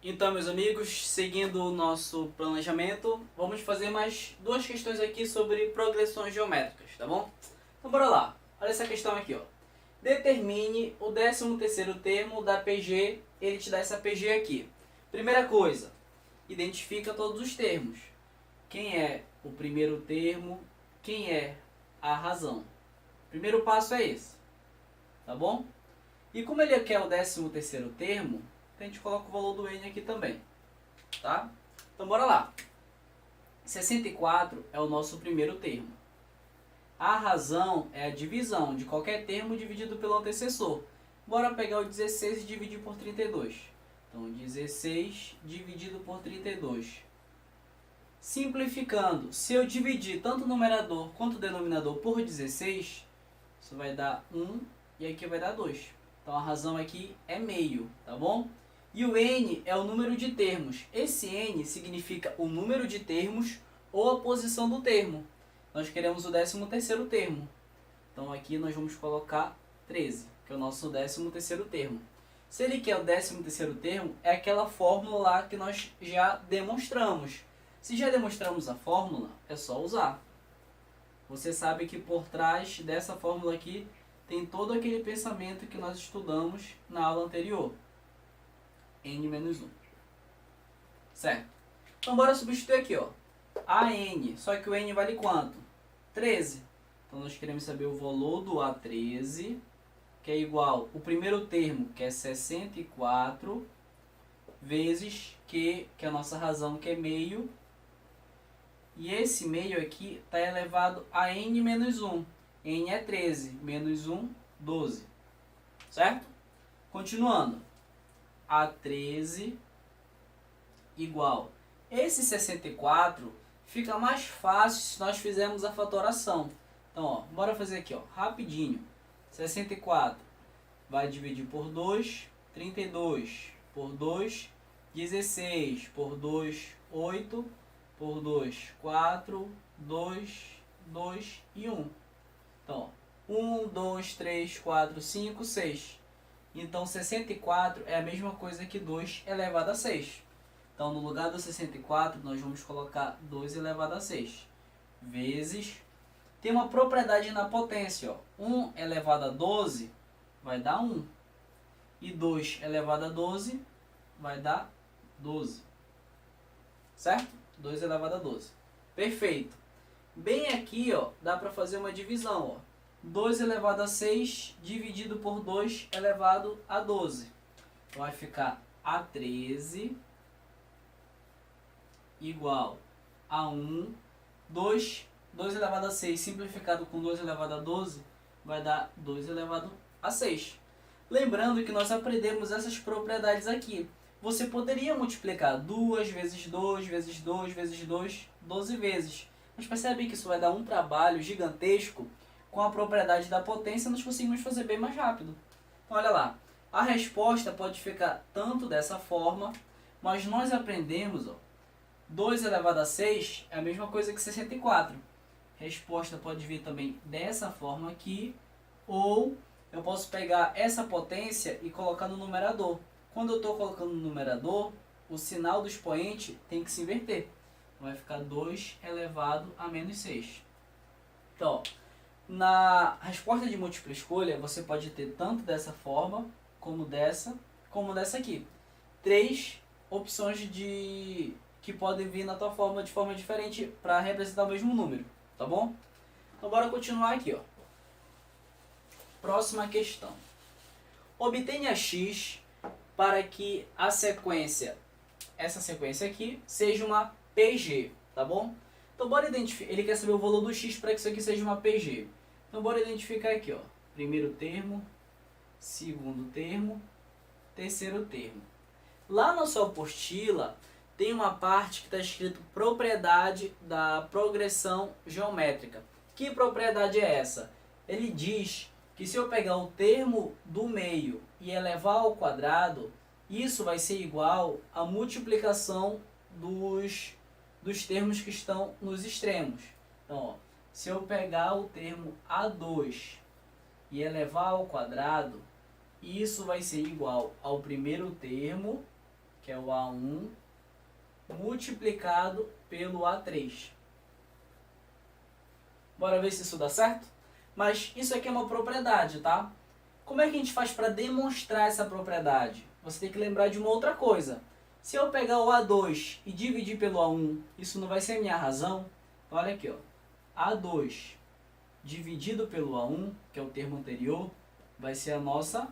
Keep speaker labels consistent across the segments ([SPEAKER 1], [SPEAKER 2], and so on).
[SPEAKER 1] Então, meus amigos, seguindo o nosso planejamento, vamos fazer mais duas questões aqui sobre progressões geométricas, tá bom? Então, bora lá. Olha essa questão aqui, ó. Determine o 13º termo da PG, ele te dá essa PG aqui. Primeira coisa, identifica todos os termos. Quem é o primeiro termo, quem é a razão. Primeiro passo é esse, tá bom? E como ele quer o 13º termo, a gente coloca o valor do N aqui também, tá? Então bora lá. 64 é o nosso primeiro termo. A razão é a divisão de qualquer termo dividido pelo antecessor. Bora pegar o 16 e dividir por 32. Então 16 dividido por 32. Simplificando, se eu dividir tanto o numerador quanto o denominador por 16, isso vai dar 1 e aqui vai dar 2. Então a razão aqui é meio, tá bom? E o N é o número de termos. Esse N significa o número de termos ou a posição do termo. Nós queremos o 13º termo. Então aqui nós vamos colocar 13, que é o nosso 13º termo. Se ele quer o 13º termo, é aquela fórmula lá que nós já demonstramos. Se já demonstramos a fórmula, é só usar. Você sabe que por trás dessa fórmula aqui tem todo aquele pensamento que nós estudamos na aula anterior. N-1. Certo? Então bora substituir aqui, ó. AN, só que o N vale quanto? 13. Então nós queremos saber o valor do A13, que é igual o primeiro termo, que é 64, vezes que é a nossa razão, que é meio. E esse meio aqui está elevado a N menos 1. N é 13, menos 1, 12. Certo? Continuando. A13 igual. Esse 64 fica mais fácil se nós fizermos a fatoração. Então, ó, bora fazer aqui, ó, rapidinho. 64 vai dividir por 2, 32 por 2, 16 por 2, 8, por 2, 4, 2, 2 e 1. Então, ó, 1, 2, 3, 4, 5, 6. Então, 64 é a mesma coisa que 2 elevado a 6. Então, no lugar do 64, nós vamos colocar 2 elevado a 6. Vezes. Tem uma propriedade na potência, ó. 1 elevado a 12 vai dar 1. E 2 elevado a 12 vai dar 12. Certo? 2 elevado a 12. Perfeito. Bem aqui, ó, dá para fazer uma divisão, ó. 2 elevado a 6 dividido por 2 elevado a 12. Então vai ficar A13 igual a 1. 2 elevado a 6 simplificado com 2 elevado a 12 vai dar 2 elevado a 6. Lembrando que nós aprendemos essas propriedades aqui. Você poderia multiplicar 2 vezes 2 vezes 2 vezes 2, 12 vezes. Mas percebe que isso vai dar um trabalho gigantesco. Com a propriedade da potência, nós conseguimos fazer bem mais rápido. Então, olha lá. A resposta pode ficar tanto dessa forma, mas nós aprendemos, ó, 2 elevado a 6 é a mesma coisa que 64. Resposta pode vir também dessa forma aqui, ou eu posso pegar essa potência e colocar no numerador. Quando eu estou colocando no numerador, o sinal do expoente tem que se inverter. Vai ficar 2 elevado a menos 6. Então, ó, na resposta de múltipla escolha, você pode ter tanto dessa forma, como dessa aqui. 3 opções que podem vir na tua forma de forma diferente para representar o mesmo número, tá bom? Então bora continuar aqui, ó. Próxima questão. Obtenha x para que a sequência, essa sequência aqui, seja uma PG, tá bom? Então bora identificar, ele quer saber o valor do x para que isso aqui seja uma PG. Então bora identificar aqui, ó. Primeiro termo, segundo termo, terceiro termo. Lá na sua apostila tem uma parte que está escrito propriedade da progressão geométrica. Que propriedade é essa? Ele diz que se eu pegar o termo do meio e elevar ao quadrado, isso vai ser igual à multiplicação dos termos que estão nos extremos. Então, ó, se eu pegar o termo A2 e elevar ao quadrado, isso vai ser igual ao primeiro termo que é o A1, multiplicado pelo A3. Bora ver se isso dá certo? Mas isso aqui é uma propriedade, tá? Como é que a gente faz para demonstrar essa propriedade? Você tem que lembrar de uma outra coisa. Se eu pegar o A2 e dividir pelo A1, isso não vai ser a minha razão? Olha aqui, ó. A2 dividido pelo A1, que é o termo anterior, vai ser a nossa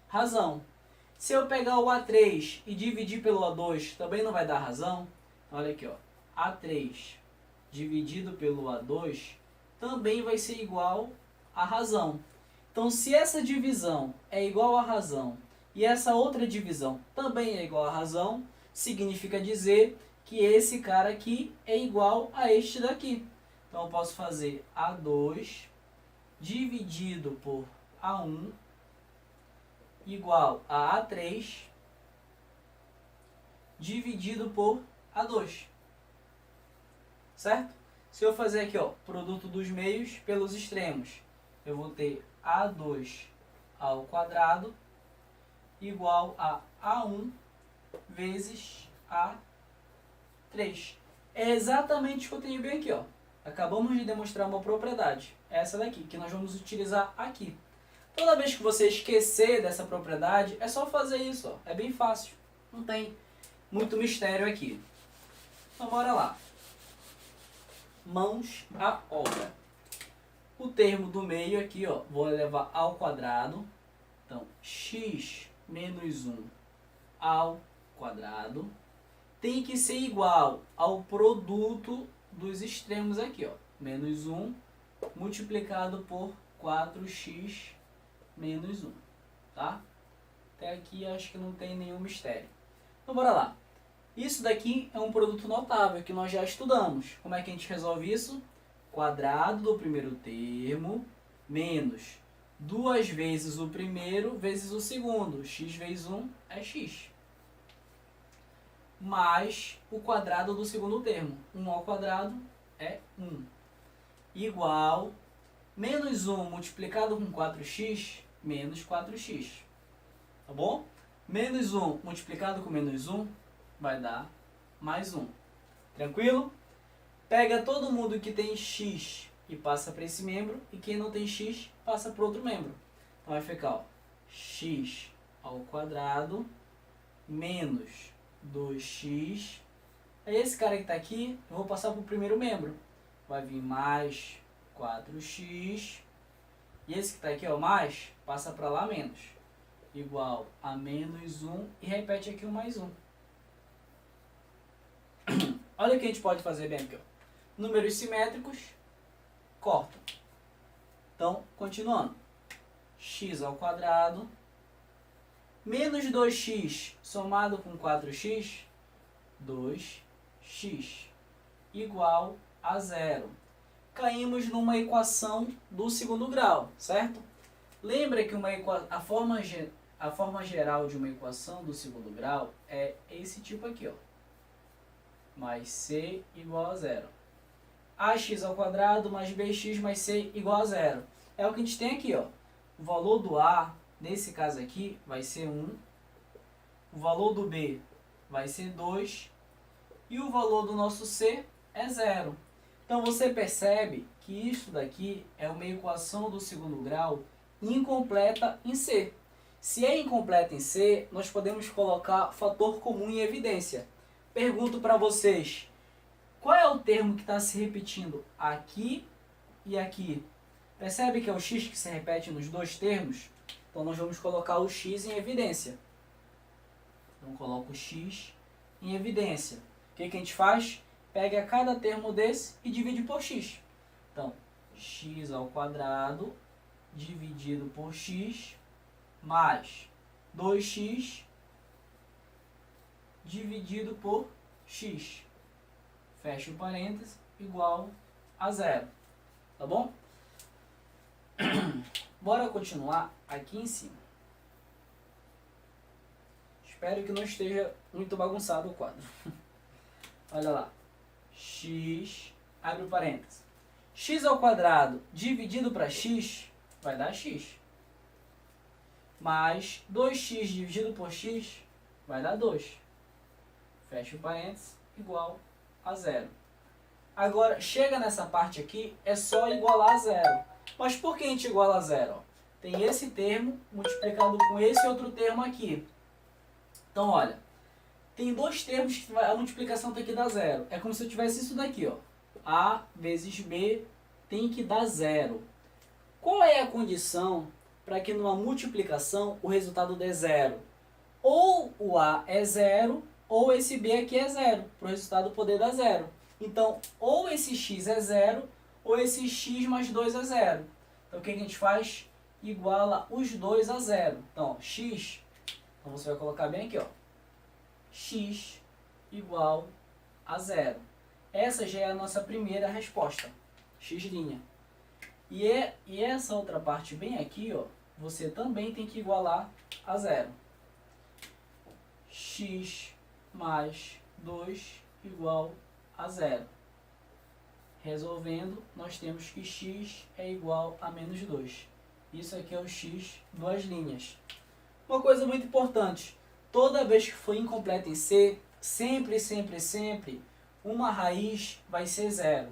[SPEAKER 1] razão. Se eu pegar o A3 e dividir pelo A2, também não vai dar razão? Olha aqui, ó. A3 dividido pelo A2 também vai ser igual à razão. Então, se essa divisão é igual à razão e essa outra divisão também é igual à razão, significa dizer que esse cara aqui é igual a este daqui. Então, eu posso fazer A2 dividido por A1 igual a A3 dividido por A2. Certo? Se eu fazer aqui, ó, produto dos meios pelos extremos, eu vou ter A2 ao quadrado igual a A1 vezes A3. É exatamente o que eu tenho bem aqui, ó. Acabamos de demonstrar uma propriedade, essa daqui, que nós vamos utilizar aqui. Toda vez que você esquecer dessa propriedade, é só fazer isso, ó. É bem fácil, não tem muito mistério aqui. Então bora lá. Mãos à obra. O termo do meio aqui, ó, vou levar ao quadrado. Então, x menos 1 ao quadrado tem que ser igual ao produto dos extremos aqui, ó. Menos 1 multiplicado por 4x menos 1, tá? Até aqui acho que não tem nenhum mistério. Então, bora lá. Isso daqui é um produto notável que nós já estudamos. Como é que a gente resolve isso? Quadrado do primeiro termo menos 2 vezes o primeiro vezes o segundo. X vezes 1 é x. Mais o quadrado do segundo termo. 1 ao quadrado é 1. Igual menos 1 multiplicado com 4x menos 4x. Tá bom? Menos 1 multiplicado com menos 1 vai dar mais 1. Tranquilo? Pega todo mundo que tem x e passa para esse membro, e quem não tem x passa para outro membro. Então vai ficar, ó, x ao quadrado menos 2x. Aí esse cara que está aqui, eu vou passar para o primeiro membro. Vai vir mais 4x. E esse que está aqui, ó, mais, passa para lá menos. Igual a menos 1 e repete aqui o mais 1. Olha o que a gente pode fazer bem aqui, ó. Números simétricos cortam. Então, continuando. X ao quadrado menos 2x somado com 4x, 2x, igual a 0. Caímos numa equação do segundo grau, certo? Lembra que a forma geral de uma equação do segundo grau é esse tipo aqui, ó. Mais c igual a 0. Ax ao quadrado mais bx mais c igual a 0. É o que a gente tem aqui, ó. O valor do a, nesse caso aqui, vai ser 1. O valor do b vai ser 2. E o valor do nosso c é 0. Então você percebe que isso daqui é uma equação do segundo grau incompleta em c. Se é incompleta em c, nós podemos colocar fator comum em evidência. Pergunto para vocês, qual é o termo que está se repetindo aqui e aqui? Percebe que é o x que se repete nos dois termos? Então nós vamos colocar o x em evidência. Então coloco o x em evidência. O que a gente faz? Pega cada termo desse e divide por x. Então, x ao quadrado dividido por x mais 2x dividido por x. Fecha o parênteses, igual a 0. Tá bom? Bora continuar aqui em cima. Espero que não esteja muito bagunçado o quadro. Olha lá. X, abre o parênteses. X ao quadrado dividido para x vai dar x. Mais 2x dividido por x vai dar 2. fecha o parênteses, igual a zero. Agora, chega nessa parte aqui, é só igualar a zero. Mas por que a gente iguala a zero? Tem esse termo multiplicado com esse outro termo aqui. Então, olha, tem dois termos que a multiplicação tem que dar zero. É como se eu tivesse isso daqui, ó. A vezes B tem que dar zero. Qual é a condição para que numa multiplicação o resultado dê zero? Ou o A é zero, ou esse B aqui é zero, para o resultado poder dar zero. Então, ou esse x é zero, ou esse x mais 2 é zero. Então, o que a gente faz? Iguala os dois a zero. Então, x, então você vai colocar bem aqui, ó, x igual a zero. Essa já é a nossa primeira resposta, x'. E essa outra parte bem aqui, ó, você também tem que igualar a zero. X mais 2 igual a zero. Resolvendo, nós temos que x é igual a menos 2. Isso aqui é o x duas linhas. Uma coisa muito importante, toda vez que for incompleto em C, sempre, uma raiz vai ser zero.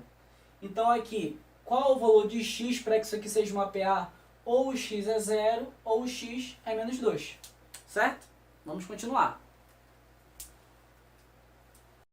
[SPEAKER 1] Então aqui, qual o valor de x para que isso aqui seja uma PA? Ou o x é zero, ou o x é menos 2. Certo? Vamos continuar.